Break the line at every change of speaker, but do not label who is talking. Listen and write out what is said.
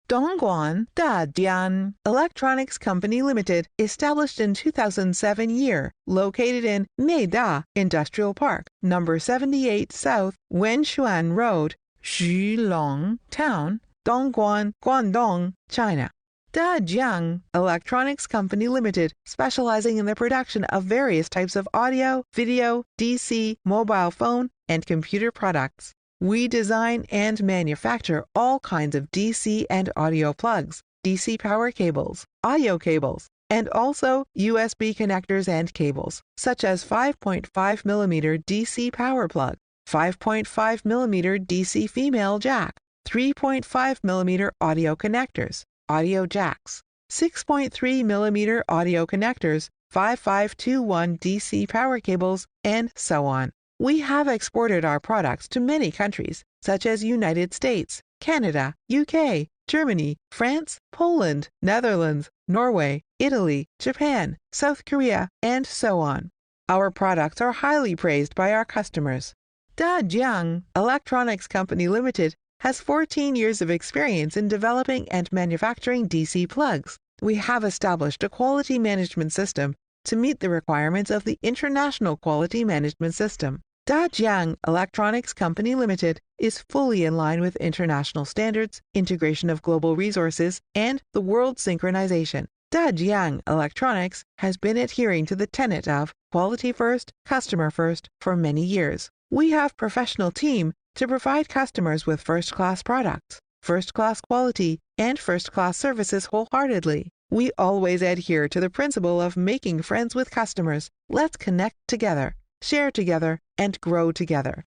DONGGUAN DAJIANG Electronics Company Limited, established in 2007 year, located in Meida Industrial Park, number 78 South Wenshuan Road, Xulong Town, Dongguan, Guangdong, China. Dajiang Electronics Company Limited, specializing in the production of various types of audio, video, DC, mobile phone, and computer products. We design and manufacture all kinds of DC and audio plugs, DC power cables, audio cables, and also USB connectors and cables, such as 5.5mm DC power plug, 5.5mm DC female jack, 3.5mm audio connectors, audio jacks, 6.3mm audio connectors, 5521 DC power cables, and so on. We have exported our products to many countries, such as United States, Canada, UK, Germany, France, Poland, Netherlands, Norway, Italy, Japan, South Korea, and so on. Our products are highly praised by our customers. Dajiang Electronics Company Limited has 14 years of experience in developing and manufacturing DC plugs. We have established a quality management system to meet the requirements of the International Quality Management System. Dajiang Electronics Company Limited is fully in line with international standards, integration of global resources, and the world synchronization. Dajiang Electronics has been adhering to the tenet of quality first, customer first for many years. We have a professional team to provide customers with first-class products, first-class quality, and first-class services wholeheartedly. We always adhere to the principle of making friends with customers. Let's connect together, share together, and grow together.